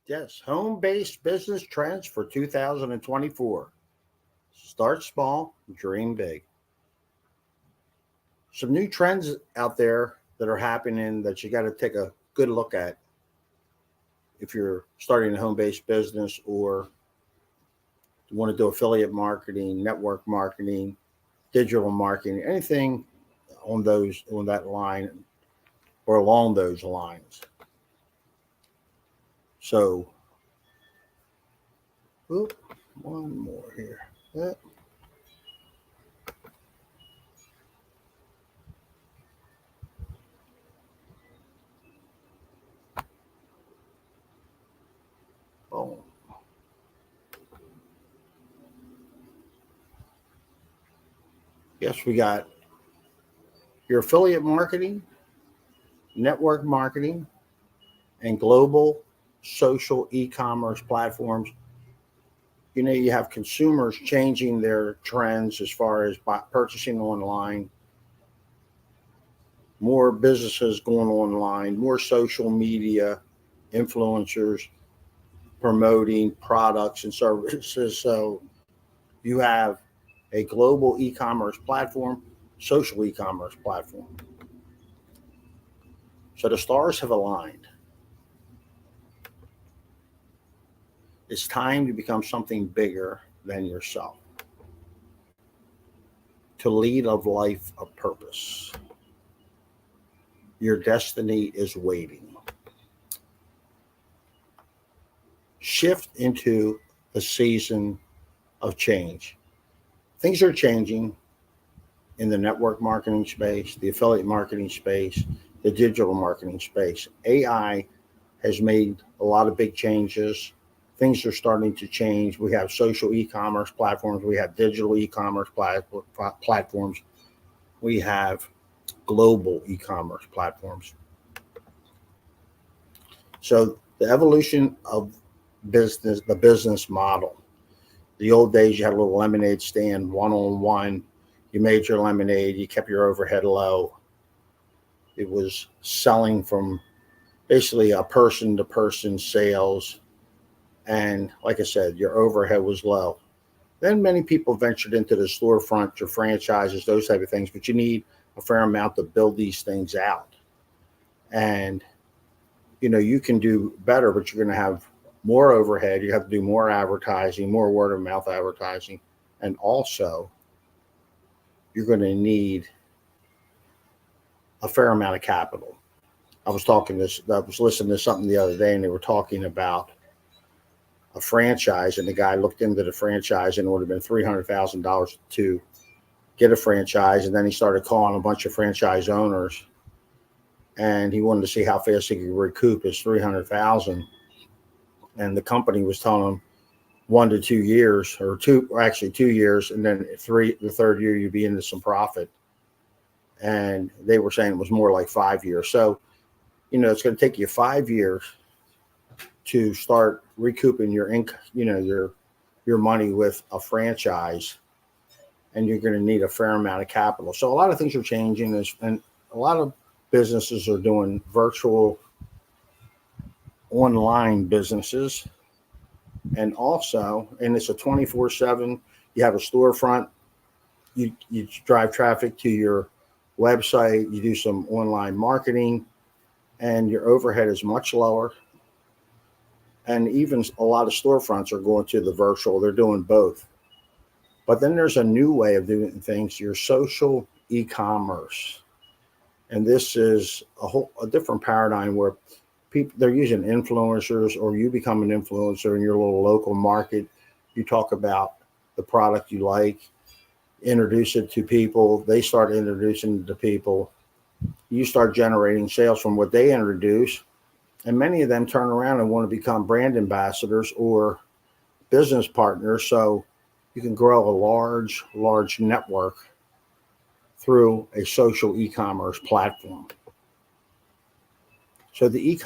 Yes, home-based business trends for 2024. Start small, dream big. Some new trends out there that are happening that you got to take a good look at if you're starting a home-based business or you want to do affiliate marketing, network marketing, digital marketing, anything on that line or along those lines. So, oop, one more here. Boom. Yes, we got your affiliate marketing, network marketing, and global social e-commerce platforms. You have consumers changing their trends as far as purchasing online, more businesses going online, more social media influencers promoting products and services. So you have a global e-commerce platform, social e-commerce platform. So the stars have aligned. It's time to become something bigger than yourself, to lead a life of purpose. Your destiny is waiting. Shift into a season of change. Things are changing in the network marketing space, the affiliate marketing space, the digital marketing space. AI has made a lot of big changes. Things are starting to change. We have social e-commerce platforms. We have digital e-commerce platforms. We have global e-commerce platforms. So the evolution of business, the business model. The old days, you had a little lemonade stand, one-on-one. You made your lemonade. You kept your overhead low. It was selling from basically a person-to-person sales. And like I said, your overhead was low. Then many people ventured into the storefront, your franchises, those type of things. But you need a fair amount to build these things out. And, you can do better, but you're going to have more overhead. You have to do more advertising, more word of mouth advertising. And also, you're going to need a fair amount of capital. I was listening to something the other day, and they were talking about a franchise, and the guy looked into the franchise, and it would have been $300,000 to get a franchise. And then he started calling a bunch of franchise owners, and he wanted to see how fast he could recoup his $300,000. And the company was telling him 1 to 2 years, or actually 2 years, and then the third year you'd be into some profit. And they were saying it was more like 5 years. So, it's going to take you 5 years to start recouping your income, your money with a franchise, and you're going to need a fair amount of capital. So a lot of things are changing, and a lot of businesses are doing virtual online businesses. And also, and it's a 24/7, you have a storefront, you drive traffic to your website, you do some online marketing, and your overhead is much lower. And even a lot of storefronts are going to the virtual, they're doing both. But then there's a new way of doing things, your social e-commerce. And this is a different paradigm where they're using influencers, or you become an influencer in your little local market. You talk about the product you like, introduce it to people. They start introducing it to people. You start generating sales from what they introduce. And many of them turn around and want to become brand ambassadors or business partners. So you can grow a large network through a social e-commerce platform. So the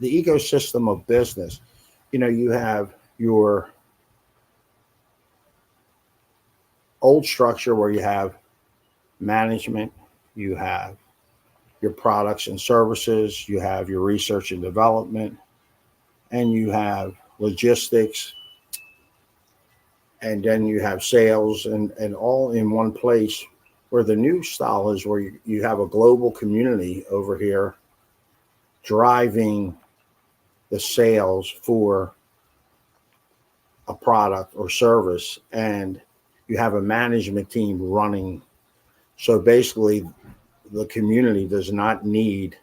ecosystem of business, you have your old structure where you have management, you have your products and services, you have your research and development, and you have logistics, and then you have sales, and all in one place. Where the new style is where you have a global community over here driving the sales for a product or service, and you have a management team running. So basically, the community does not need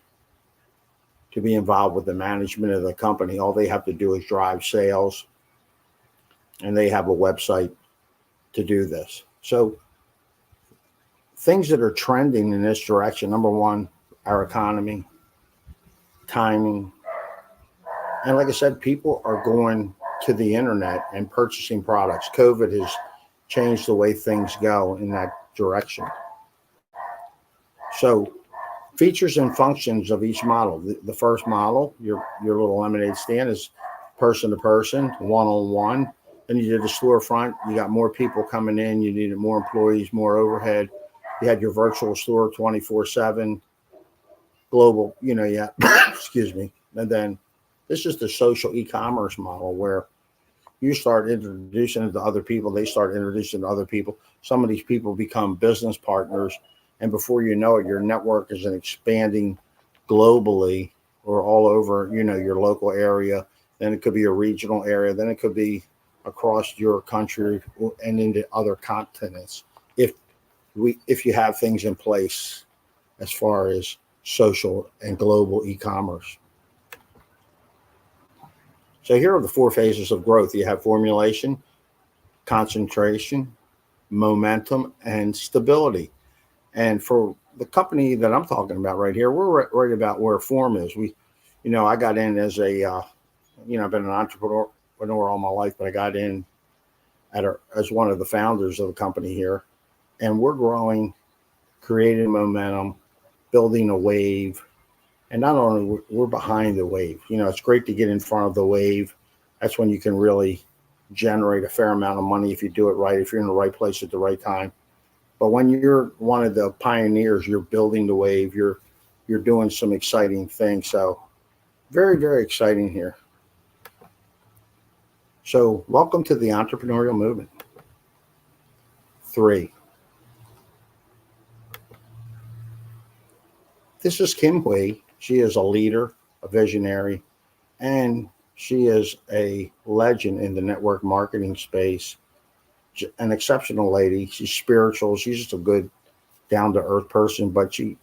to be involved with the management of the company. All they have to do is drive sales, and they have a website to do this. So things that are trending in this direction: number one, our economy, timing, and like I said, people are going to the internet and purchasing products. COVID has changed the way things go in that direction. So features and functions of each model. The first model, your little lemonade stand, is person to person, one-on-one. Then you did the storefront. You got more people coming in. You needed more employees, more overhead. You had your virtual store 24/7, global, yeah, excuse me. And then this is the social e-commerce model where you start introducing it to other people. They start introducing to other people. Some of these people become business partners. And before you know it, your network is expanding globally or all over, your local area. Then it could be a regional area. Then it could be across your country and into other continents. If you have things in place as far as social and global e-commerce. So here are the 4 phases of growth. You have formulation, concentration, momentum, and stability. And for the company that I'm talking about right here, we're right about where form is. I got in as I've been an entrepreneur all my life, but I got in as one of the founders of the company here. And we're growing, creating momentum, building a wave. And not only we're behind the wave, it's great to get in front of the wave. That's when you can really generate a fair amount of money if you do it right, if you're in the right place at the right time. But when you're one of the pioneers, you're building the wave, you're doing some exciting things. So very, very exciting here. So welcome to the entrepreneurial movement. 3. This is Kim Hui. She is a leader, a visionary, and she is a legend in the network marketing space. An exceptional lady. She's spiritual. She's just a good, down-to-earth person, but she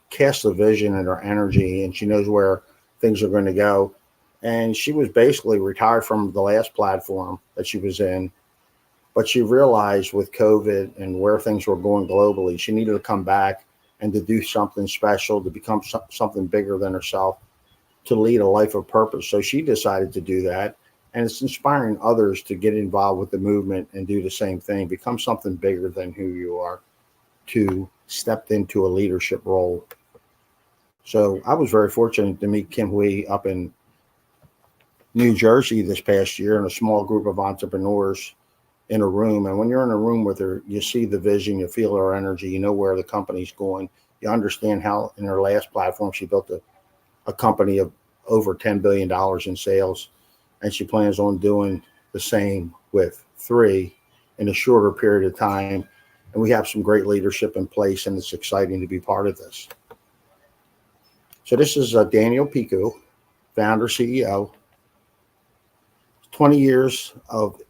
casts a vision and her energy, and she knows where things are going to go. And she was basically retired from the last platform that she was in, but she realized with COVID and where things were going globally, she needed to come back and to do something special, to become something bigger than herself, to lead a life of purpose. So she decided to do that. And it's inspiring others to get involved with the movement and do the same thing, become something bigger than who you are, to step into a leadership role. So I was very fortunate to meet Kim Hui up in New Jersey this past year in a small group of entrepreneurs in a room. And when you're in a room with her, you see the vision, you feel her energy, you know where the company's going. You understand how in her last platform, she built a company of over $10 billion in sales. And she plans on doing the same with 3 in a shorter period of time. And we have some great leadership in place, and it's exciting to be part of this. So this is Daniel Piku, founder, CEO. 20 years of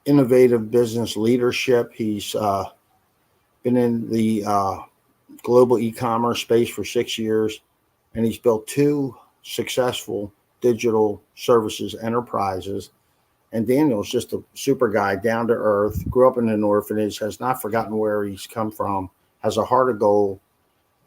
innovative business leadership. He's been in the global e-commerce space for 6 years, and he's built 2 successful digital services enterprises. And Daniel's just a super guy, down to earth, grew up in an orphanage, has not forgotten where he's come from, has a heart of gold,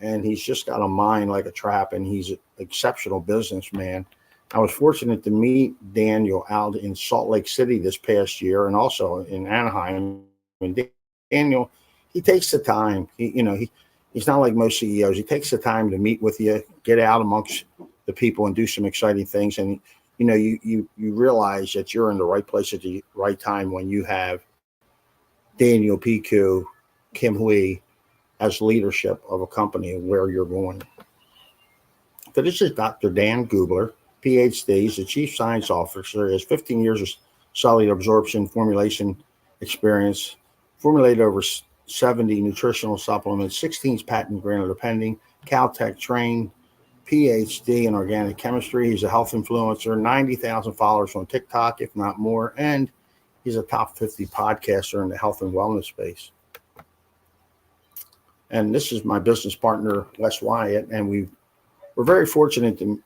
and he's just got a mind like a trap, and he's an exceptional businessman. I was fortunate to meet Daniel out in Salt Lake City this past year and also in Anaheim. And Daniel, he takes the time. He's not like most CEOs. He takes the time to meet with you, get out amongst the people and do some exciting things. And, you realize that you're in the right place at the right time when you have Daniel Piku, Kim Hui, as leadership of a company and where you're going. So this is Dr. Dan Gubler, PhD. He's the Chief Science Officer. He has 15 years of cellular absorption formulation experience, formulated over 70 nutritional supplements, 16 patent granted or pending, Caltech trained, PhD in organic chemistry. He's a health influencer, 90,000 followers on TikTok, if not more, and he's a top 50 podcaster in the health and wellness space. And this is my business partner, Wes Wyatt, and we're very fortunate to,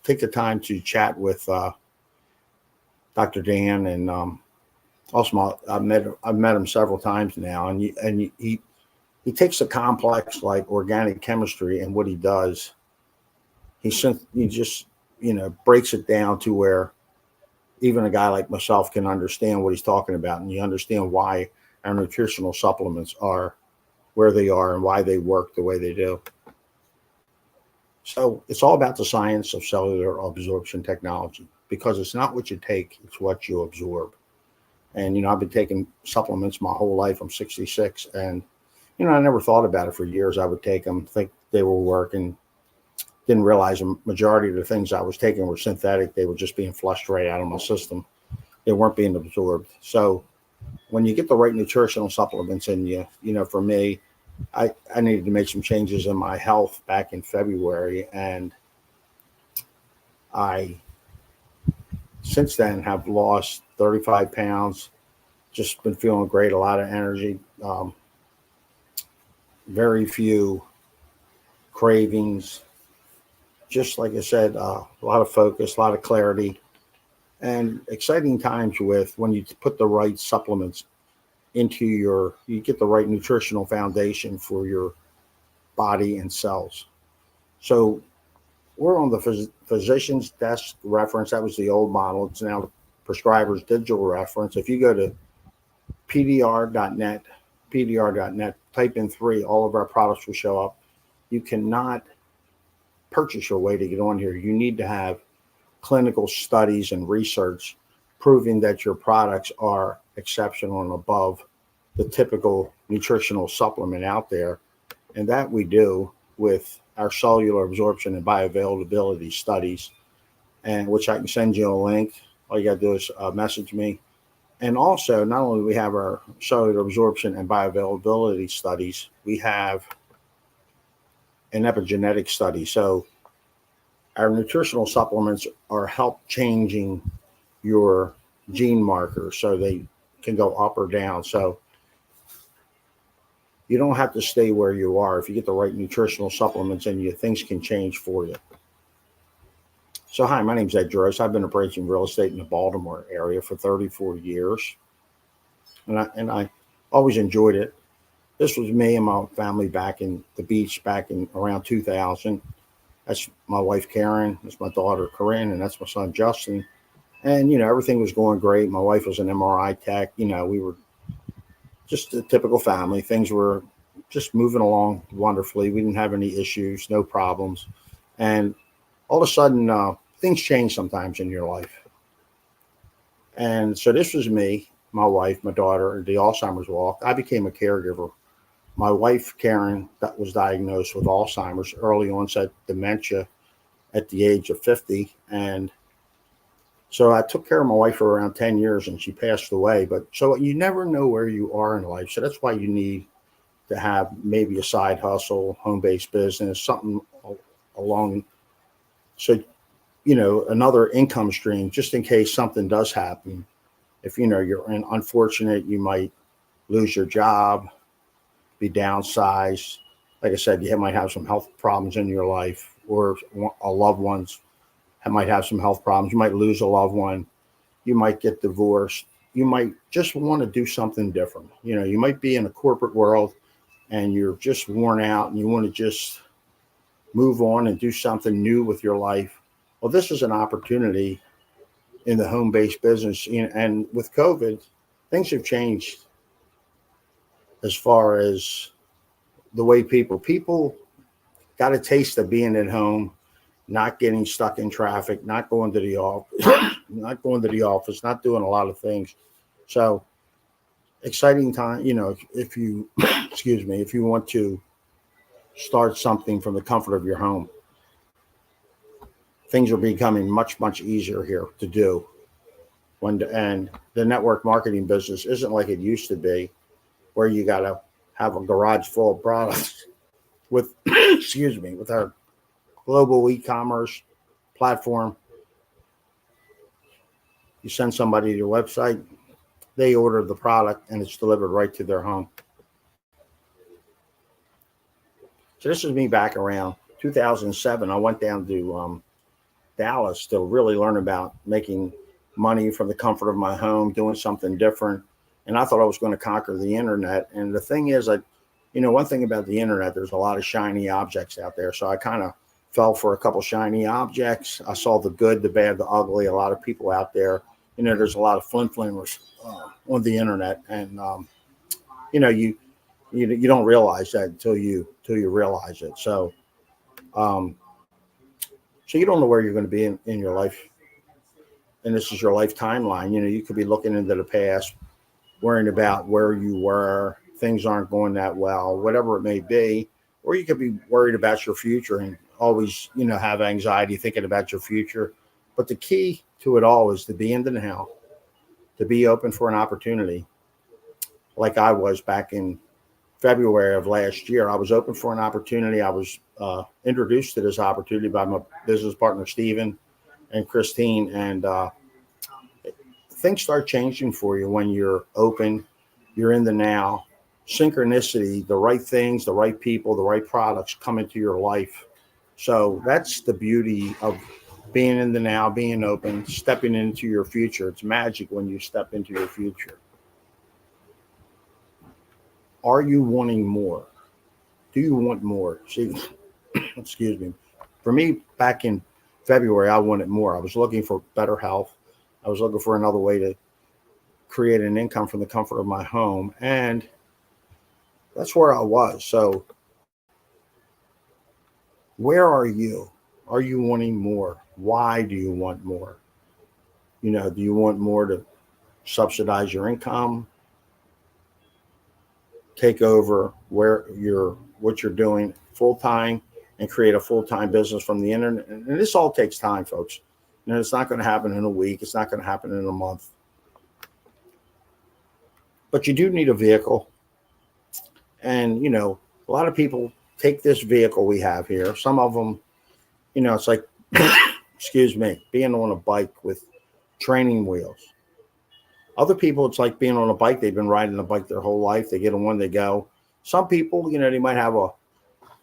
take the time to chat with Dr. Dan, and also I've met him several times now, and he takes a complex like organic chemistry, and what he does, he just breaks it down to where even a guy like myself can understand what he's talking about, and you understand why our nutritional supplements are where they are and why they work the way they do. So it's all about the science of cellular absorption technology, because it's not what you take, it's what you absorb. And, I've been taking supplements my whole life. I'm 66, and, I never thought about it for years. I would take them, think they were working, didn't realize the majority of the things I was taking were synthetic. They were just being flushed right out of my system. They weren't being absorbed. So when you get the right nutritional supplements in you, for me, I needed to make some changes in my health back in February, and I since then have lost 35 pounds, just been feeling great, a lot of energy, very few cravings, just like I said, a lot of focus, a lot of clarity, and exciting times with when you put the right supplements into you get the right nutritional foundation for your body and cells. So we're on the physician's desk reference. That was the old model. It's now the prescriber's digital reference. If you go to pdr.net, type in 3, all of our products will show up. You cannot purchase your way to get on here. You need to have clinical studies and research proving that your products are exceptional and above the typical nutritional supplement out there. And that we do with our cellular absorption and bioavailability studies, and which I can send you a link. All you got to do is message me. And also, not only do we have our cellular absorption and bioavailability studies, we have an epigenetic study. So our nutritional supplements are help changing your gene markers so they can go up or down. So you don't have to stay where you are. If you get the right nutritional supplements in you, things can change for you. So hi, my name's Ed Gross. I've been appraising real estate in the Baltimore area for 34 years. And I always enjoyed it. This was me and my family back in the beach back in around 2000. That's my wife, Karen. That's my daughter, Corinne. And that's my son, Justin. And, everything was going great. My wife was an MRI tech. We were just a typical family. Things were just moving along wonderfully. We didn't have any issues, no problems. And all of a sudden, things change sometimes in your life. And so this was me, my wife, my daughter, the Alzheimer's walk. I became a caregiver. My wife, Karen, that was diagnosed with Alzheimer's, early onset dementia at the age of 50. And so I took care of my wife for around 10 years, and she passed away. But so you never know where you are in life. So that's why you need to have maybe a side hustle, home-based business, something along. So, another income stream, just in case something does happen. If, you're unfortunate, you might lose your job, be downsized. Like I said, you might have some health problems in your life, or a loved one's might have some health problems. You might lose a loved one. You might get divorced. You might just want to do something different. You might be in a corporate world and you're just worn out and you want to just move on and do something new with your life. Well, this is an opportunity in the home-based business. And with COVID, things have changed as far as the way people got a taste of being at home, not getting stuck in traffic, not going to the office, not doing a lot of things. So exciting time. If you, excuse me, if you want to start something from the comfort of your home, things are becoming much, much easier here to do. And the network marketing business isn't like it used to be, where you got to have a garage full of products. With, excuse me, with our global e-commerce platform, you send somebody to your website, they order the product, and it's delivered right to their home. So this is me back around 2007. I went down to Dallas to really learn about making money from the comfort of my home, doing something different. And I thought I was going to conquer the internet. And the thing is, one thing about the internet, there's a lot of shiny objects out there. So I kind of fell for a couple shiny objects. I saw the good, the bad, the ugly. A lot of people out there, there's a lot of flimflamers on the internet, and you don't realize that until you realize it. So you don't know where you're going to be in your life, and this is your life timeline. You could be looking into the past, worrying about where you were, things aren't going that well, whatever it may be, or you could be worried about your future and always, have anxiety thinking about your future. But the key to it all is to be in the now, to be open for an opportunity. Like I was back in February of last year, I was open for an opportunity. I was introduced to this opportunity by my business partner, Steven and Christine. And things start changing for you when you're open, you're in the now. Synchronicity, the right things, the right people, the right products come into your life. So that's the beauty of being in the now, being open, stepping into your future. It's magic when you step into your future. Are you wanting more? Do you want more? See, excuse me. For me, back in February, I wanted more. I was looking for better health. I was looking for another way to create an income from the comfort of my home. And that's where I was. So where are you? Are you wanting more? Why do you want more? Do you want more to subsidize your income, take over what you're doing full time, and create a full time business from the internet? And this all takes time, folks. It's not going to happen in a week. It's not going to happen in a month. But you do need a vehicle. And, a lot of people take this vehicle we have here. Some of them, it's like, excuse me, being on a bike with training wheels. Other people, it's like being on a bike. They've been riding a bike their whole life. They get on one, they go. Some people, they might have a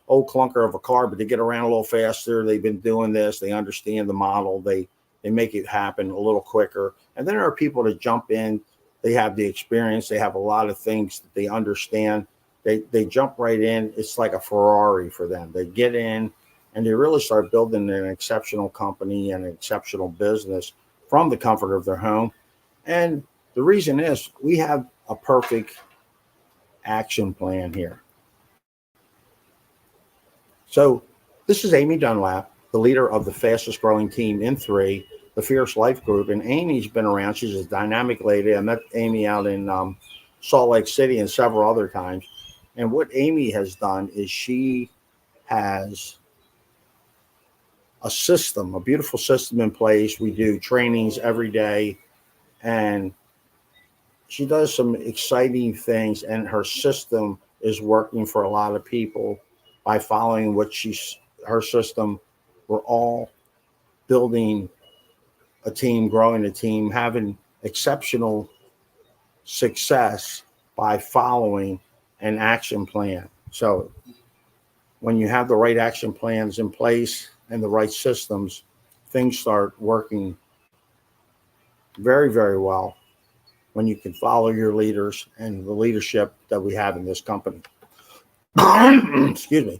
old clunker of a car, but they get around a little faster. They've been doing this. They understand the model. They make it happen a little quicker. And then there are people that jump in. They have the experience. They have a lot of things that they understand. They jump right in. It's like a Ferrari for them. They get in and they really start building an exceptional company and an exceptional business from the comfort of their home. And the reason is we have a perfect action plan here. So this is Amy Dunlap, the leader of the fastest growing team in 3, the Fierce Life Group. And Amy's been around. She's a dynamic lady. I met Amy out in Salt Lake City and several other times. And what Amy has done is she has a system, a beautiful system in place. We do trainings every day, and she does some exciting things, and her system is working for a lot of people by following her system. We're all building a team, growing a team, having exceptional success by following an action plan. So when you have the right action plans in place and the right systems, things start working very, very well when you can follow your leaders and the leadership that we have in this company. Excuse me.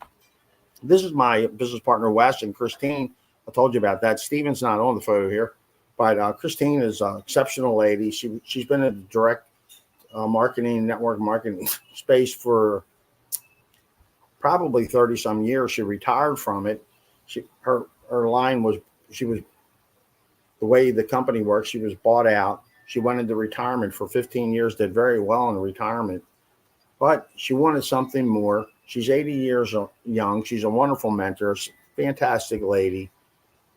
This is my business partner, Wes, and Christine. I told you about that. Steven's not on the photo here, but Christine is an exceptional lady. She's been in the direct marketing, network marketing space for probably 30 some years. She retired from it. Her line was, the way the company works, she was bought out She went into retirement for 15 years, did very well in retirement, but she wanted something more. She's 80 years young. She's a wonderful mentor, fantastic lady,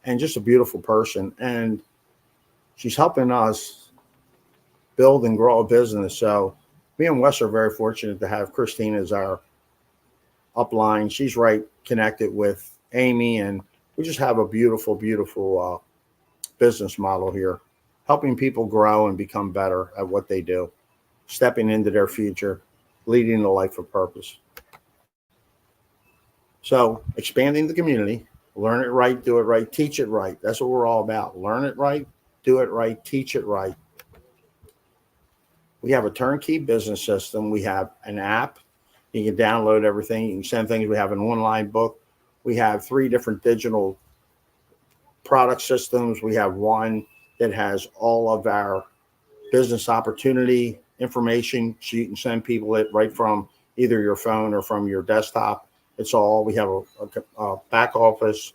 and just a beautiful person. And she's helping us build and grow a business. So me and Wes are very fortunate to have Christine as our upline. She's right connected with Amy, and we just have a beautiful, beautiful business model here, helping people grow and become better at what they do, stepping into their future, leading a life of purpose. So expanding the community, learn it right, do it right, teach it right. That's what we're all about. Learn it right, do it right, teach it right. We have a turnkey business system. We have an app. You can download everything. You can send things. We have an online book. We have 3 different digital product systems. We have one that has all of our business opportunity information, so you can send people it right from either your phone or from your desktop. It's all. We have a back office.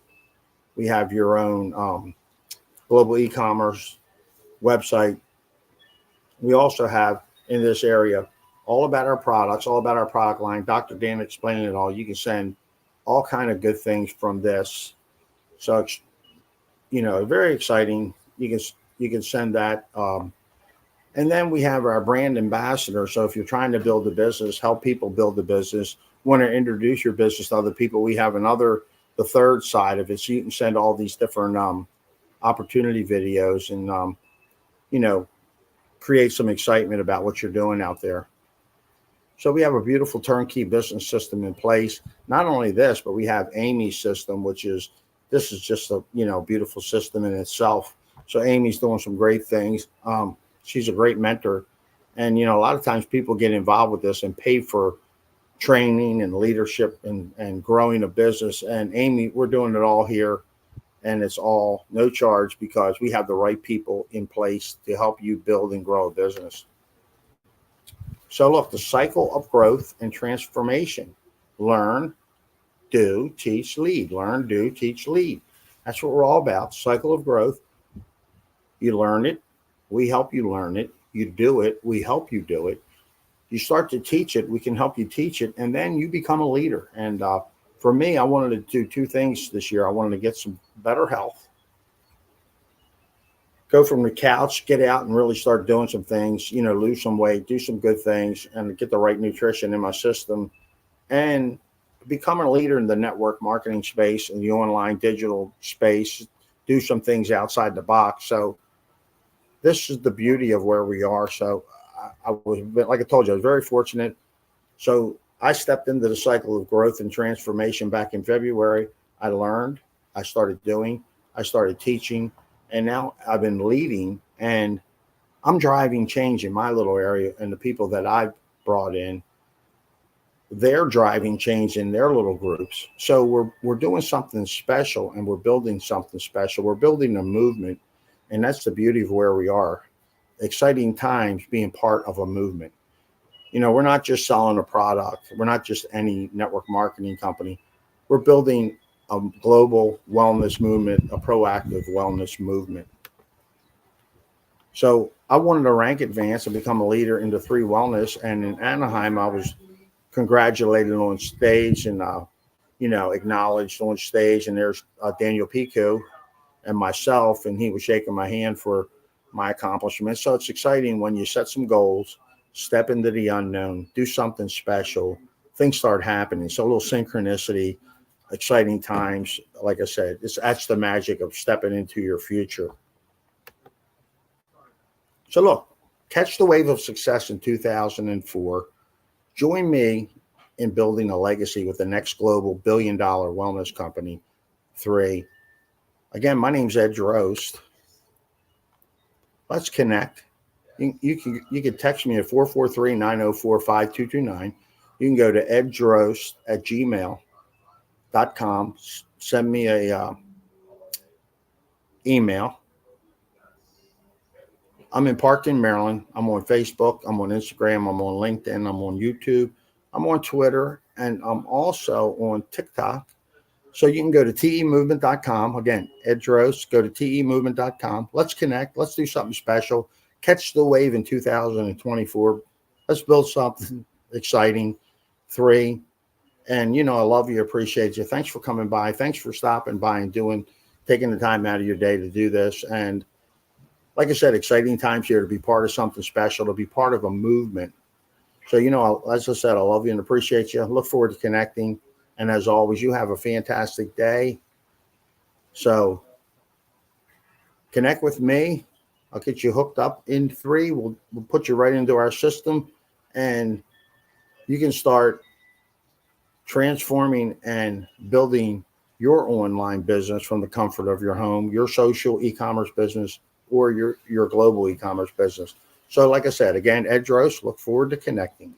We have your own global e-commerce website. We also have in this area all about our products, all about our product line. Dr. Dan explaining it all. You can send all kind of good things from this. So it's, very exciting. You can send that. And then we have our brand ambassador. So if you're trying to build a business, help people build a business, want to introduce your business to other people, we have the third side of it. So you can send all these different opportunity videos and, create some excitement about what you're doing out there. So we have a beautiful turnkey business system in place. Not only this, but we have Amy's system, this is just a, beautiful system in itself. So Amy's doing some great things. She's a great mentor. And, a lot of times people get involved with this and pay for training and leadership and growing a business. And Amy, we're doing it all here. And it's all no charge because we have the right people in place to help you build and grow a business. So look, the cycle of growth and transformation. Learn, do, teach, lead. Learn, do, teach, lead. That's what we're all about. Cycle of growth. You learn it. We help you learn it. You do it. We help you do it. You start to teach it. We can help you teach it. And then you become a leader. And for me, I wanted to do 2 things this year. I wanted to get some better health, go from the couch, get out and really start doing some things, lose some weight, do some good things, and get the right nutrition in my system, and become a leader in the network marketing space and the online digital space, do some things outside the box. So this is the beauty of where we are. So I was, like I told you, I was very fortunate. So I stepped into the cycle of growth and transformation back in February. I learned, I started doing, I started teaching, and now I've been leading, and I'm driving change in my little area, and the people that I've brought in, they're driving change in their little groups. So we're doing something special, and we're building something special. We're building a movement, and that's the beauty of where we are. Exciting times being part of a movement. We're not just selling a product. We're not just any network marketing company. We're building a global wellness movement, a proactive wellness movement. So I wanted to rank advance and become a leader into 3 wellness. And in Anaheim, I was congratulated on stage and, acknowledged on stage. And there's Daniel Pico and myself, and he was shaking my hand for my accomplishments. So it's exciting when you set some goals, step into the unknown, do something special, things start happening. So a little synchronicity, exciting times. Like I said, that's the magic of stepping into your future. So look, catch the wave of success in 2004. Join me in building a legacy with the next global billion-dollar wellness company. 3. Again, my name's Ed Drost. Let's connect. You can text me at 443-904-5229. You can go to eddrost@gmail.com. Send me a email. I'm in Parkton, Maryland. I'm on Facebook. I'm on Instagram. I'm on LinkedIn. I'm on YouTube. I'm on Twitter. And I'm also on TikTok. So you can go to temovement.com. Again, Ed Drost, go to temovement.com. Let's connect. Let's do something special. catch the wave in 2024. Let's build something exciting. 3. And, I love you, appreciate you. Thanks for coming by. Thanks for stopping by and taking the time out of your day to do this. And like I said, exciting times here to be part of something special, to be part of a movement. So, as I said, I love you and appreciate you. Look forward to connecting. And as always, you have a fantastic day. So connect with me. I'll get you hooked up in 3. We'll put you right into our system, and you can start transforming and building your online business from the comfort of your home, your social e-commerce business, or your global e-commerce business. So like I said, again, Ed Drost, look forward to connecting.